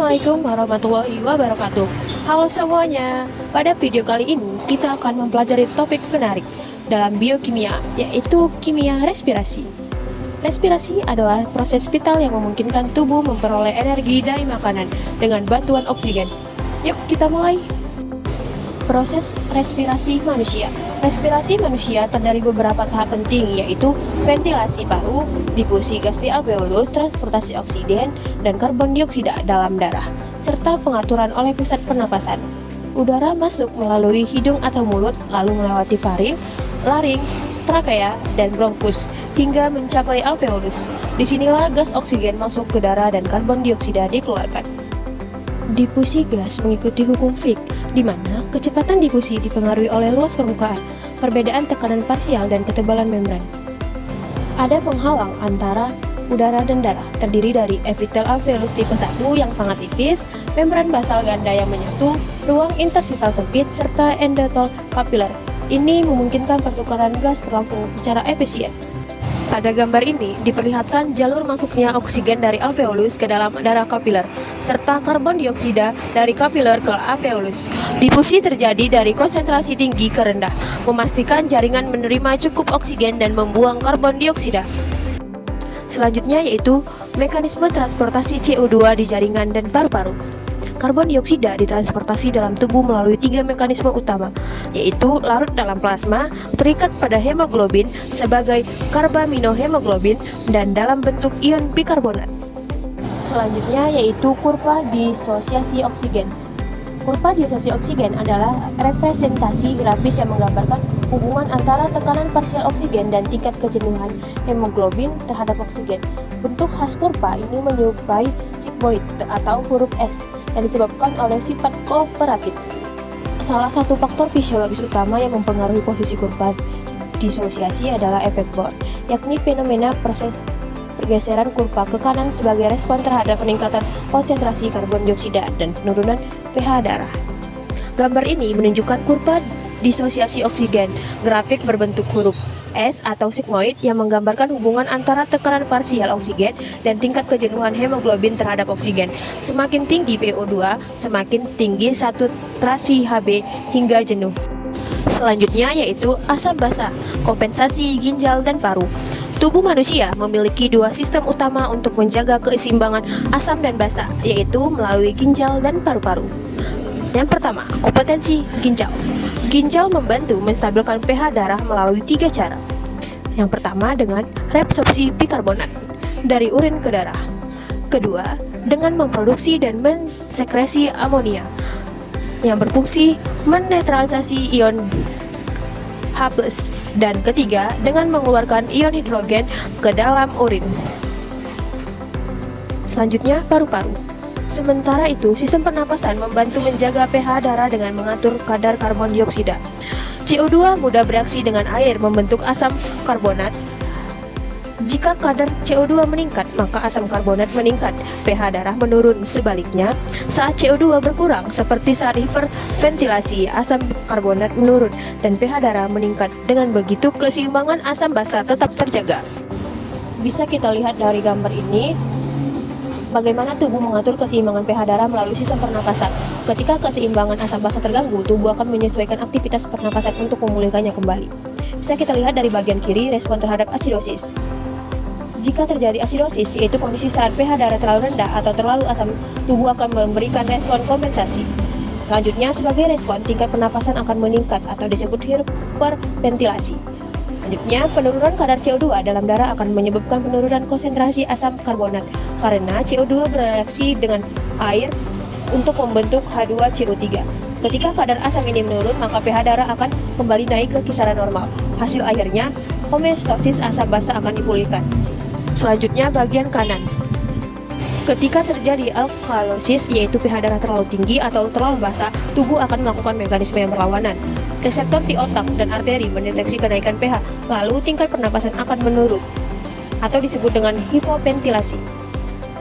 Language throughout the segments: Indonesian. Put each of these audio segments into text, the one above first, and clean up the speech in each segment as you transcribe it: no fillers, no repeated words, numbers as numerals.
Assalamualaikum warahmatullahi wabarakatuh. Halo semuanya, pada video kali ini kita akan mempelajari topik menarik dalam biokimia, yaitu kimia respirasi. Respirasi adalah proses vital yang memungkinkan tubuh memperoleh energi dari makanan dengan bantuan oksigen. Yuk kita mulai. Proses respirasi manusia. Respirasi manusia terdiri beberapa tahap penting, yaitu ventilasi paru, difusi gas di alveolus, transportasi oksigen dan karbon dioksida dalam darah, serta pengaturan oleh pusat pernapasan. Udara masuk melalui hidung atau mulut, lalu melewati faring, laring, trakea, dan bronkus hingga mencapai alveolus. Disinilah gas oksigen masuk ke darah dan karbon dioksida dikeluarkan. Difusi gas mengikuti hukum Fick, di mana kecepatan difusi dipengaruhi oleh luas permukaan, perbedaan tekanan parsial, dan ketebalan membran. Ada penghalang antara udara dan darah, terdiri dari epitel alveolus tipe 1 yang sangat tipis, membran basal ganda yang menyentuh, ruang interstital sempit, serta endotol kapiler. Ini memungkinkan pertukaran gas berlangsung secara efisien. Pada gambar ini diperlihatkan jalur masuknya oksigen dari alveolus ke dalam darah kapiler, serta karbon dioksida dari kapiler ke alveolus. Difusi terjadi dari konsentrasi tinggi ke rendah, memastikan jaringan menerima cukup oksigen dan membuang karbon dioksida. Selanjutnya yaitu mekanisme transportasi CO2 di jaringan dan paru-paru. Karbon dioksida ditransportasi dalam tubuh melalui 3 mekanisme utama, yaitu larut dalam plasma, terikat pada hemoglobin sebagai karbaminohemoglobin, dan dalam bentuk ion bikarbonat. Selanjutnya yaitu kurva disosiasi oksigen. Kurva disosiasi oksigen adalah representasi grafis yang menggambarkan hubungan antara tekanan parsial oksigen dan tingkat kejenuhan hemoglobin terhadap oksigen. Bentuk khas kurva ini menyerupai sigmoid atau huruf S yang disebabkan oleh sifat kooperatif. Salah satu faktor fisiologis utama yang mempengaruhi posisi kurva disosiasi adalah efek Bohr, yakni fenomena proses pergeseran kurva ke kanan sebagai respon terhadap peningkatan konsentrasi karbon dioksida dan penurunan pH darah. Gambar ini menunjukkan kurva disosiasi oksigen, grafik berbentuk huruf S atau sigmoid yang menggambarkan hubungan antara tekanan parsial oksigen dan tingkat kejenuhan hemoglobin terhadap oksigen. Semakin tinggi PO2, semakin tinggi saturasi Hb hingga jenuh. Selanjutnya yaitu asam basa, kompensasi ginjal dan paru. Tubuh manusia memiliki 2 sistem utama untuk menjaga keseimbangan asam dan basa, yaitu melalui ginjal dan paru-paru. Yang pertama, kompetensi ginjal. Ginjal membantu menstabilkan pH darah melalui 3 cara. Yang pertama dengan reabsorpsi bikarbonat dari urin ke darah. Kedua, dengan memproduksi dan mensekresi amonia yang berfungsi menetralisasi ion H+. Dan ketiga, dengan mengeluarkan ion hidrogen ke dalam urin. Selanjutnya, paru-paru. Sementara itu, sistem pernapasan membantu menjaga pH darah dengan mengatur kadar karbon dioksida. CO2 mudah bereaksi dengan air membentuk asam karbonat. Jika kadar CO2 meningkat, maka asam karbonat meningkat, pH darah menurun. Sebaliknya, saat CO2 berkurang, seperti saat hiperventilasi, asam karbonat menurun dan pH darah meningkat. Dengan begitu, keseimbangan asam basa tetap terjaga. Bisa kita lihat dari gambar ini, bagaimana tubuh mengatur keseimbangan pH darah melalui sistem pernapasan. Ketika keseimbangan asam basa terganggu, tubuh akan menyesuaikan aktivitas pernapasan untuk memulihkannya kembali. Bisa kita lihat dari bagian kiri, respon terhadap asidosis. Jika terjadi asidosis, yaitu kondisi saat pH darah terlalu rendah atau terlalu asam, tubuh akan memberikan respon kompensasi. Selanjutnya, sebagai respon, tingkat pernapasan akan meningkat atau disebut hiperventilasi. Selanjutnya, penurunan kadar CO2 dalam darah akan menyebabkan penurunan konsentrasi asam karbonat karena CO2 bereaksi dengan air untuk membentuk H2CO3. Ketika kadar asam ini menurun, maka pH darah akan kembali naik ke kisaran normal. Hasil akhirnya, homeostasis asam basa akan dipulihkan. Selanjutnya, bagian kanan. Ketika terjadi alkalosis, yaitu pH darah terlalu tinggi atau terlalu basa, tubuh akan melakukan mekanisme yang berlawanan. Reseptor di otak dan arteri mendeteksi kenaikan pH, lalu tingkat pernapasan akan menurun atau disebut dengan hipoventilasi.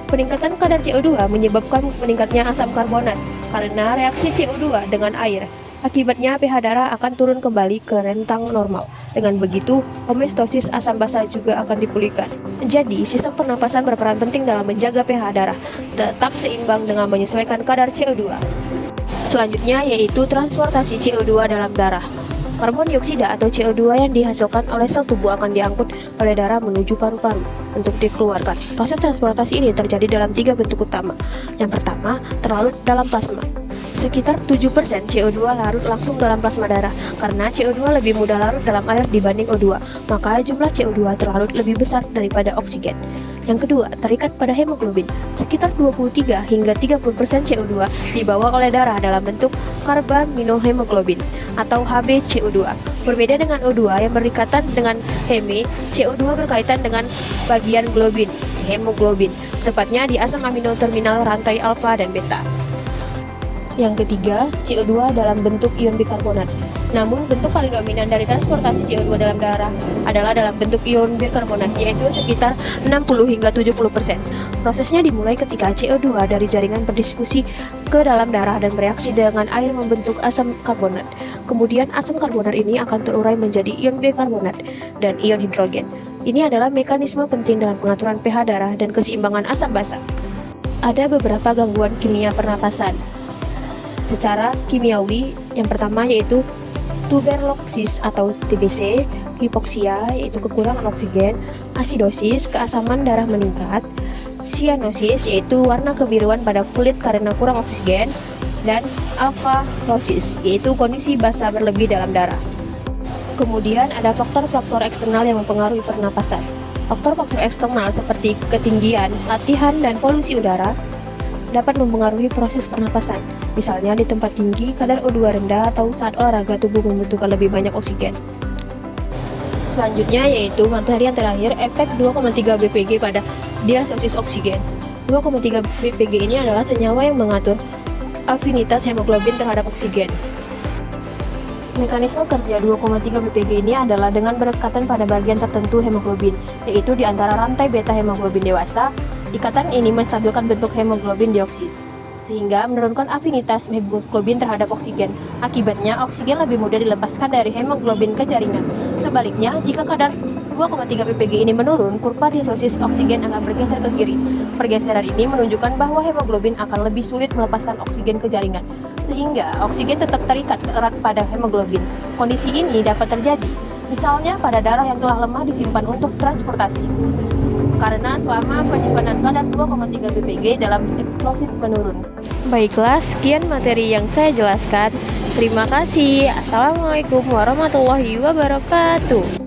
Peningkatan kadar CO2 menyebabkan meningkatnya asam karbonat karena reaksi CO2 dengan air. Akibatnya pH darah akan turun kembali ke rentang normal. Dengan begitu, homeostasis asam basa juga akan dipulihkan. Jadi, sistem pernapasan berperan penting dalam menjaga pH darah tetap seimbang dengan menyesuaikan kadar CO2. Selanjutnya yaitu transportasi CO2 dalam darah. Karbon dioksida atau CO2 yang dihasilkan oleh sel tubuh akan diangkut oleh darah menuju paru-paru untuk dikeluarkan. Proses transportasi ini terjadi dalam 3 bentuk utama. Yang pertama, terlarut dalam plasma. Sekitar 7% CO2 larut langsung dalam plasma darah. Karena CO2 lebih mudah larut dalam air dibanding O2, maka jumlah CO2 terlarut lebih besar daripada oksigen. Yang kedua, terikat pada hemoglobin. Sekitar 23 hingga 30% CO2 dibawa oleh darah dalam bentuk karbaminohemoglobin atau HbCO2. Berbeda dengan O2 yang berikatan dengan heme, CO2 berkaitan dengan bagian globin, hemoglobin, tepatnya di asam amino terminal rantai alfa dan beta. Yang ketiga, CO2 dalam bentuk ion bikarbonat. Namun, bentuk paling dominan dari transportasi CO2 dalam darah adalah dalam bentuk ion bikarbonat, yaitu sekitar 60 hingga 70%. Prosesnya dimulai ketika CO2 dari jaringan berdiskusi ke dalam darah dan bereaksi dengan air membentuk asam karbonat. Kemudian, asam karbonat ini akan terurai menjadi ion bikarbonat dan ion hidrogen. Ini adalah mekanisme penting dalam pengaturan pH darah dan keseimbangan asam basa. Ada beberapa gangguan kimia pernapasan secara kimiawi. Yang pertama yaitu tuberkulosis atau TBC, hipoksia yaitu kekurangan oksigen, asidosis keasaman darah meningkat, sianosis yaitu warna kebiruan pada kulit karena kurang oksigen, dan alkalosis yaitu kondisi basa berlebih dalam darah. Kemudian ada faktor-faktor eksternal yang mempengaruhi pernapasan. Faktor-faktor eksternal seperti ketinggian, latihan, dan polusi udara dapat mempengaruhi proses pernapasan. Misalnya di tempat tinggi, kadar O2 rendah atau saat olahraga tubuh membutuhkan lebih banyak oksigen. Selanjutnya yaitu materi yang terakhir, efek 2,3 BPG pada diasosis oksigen. 2,3 BPG ini adalah senyawa yang mengatur afinitas hemoglobin terhadap oksigen. Mekanisme kerja 2,3 BPG ini adalah dengan berdekatan pada bagian tertentu hemoglobin, yaitu di antara rantai beta hemoglobin dewasa. Ikatan ini menstabilkan bentuk hemoglobin dioksis, sehingga menurunkan afinitas hemoglobin terhadap oksigen. Akibatnya, oksigen lebih mudah dilepaskan dari hemoglobin ke jaringan. Sebaliknya, jika kadar 2,3 ppg ini menurun, kurva diasosis oksigen akan bergeser ke kiri. Pergeseran ini menunjukkan bahwa hemoglobin akan lebih sulit melepaskan oksigen ke jaringan, sehingga oksigen tetap terikat erat pada hemoglobin. Kondisi ini dapat terjadi, misalnya pada darah yang telah lemah disimpan untuk transportasi, karena selama penyimpanan kadar 2,3 ppg dalam eksplosif menurun. Baiklah, sekian materi yang saya jelaskan. Terima kasih. Assalamualaikum warahmatullahi wabarakatuh.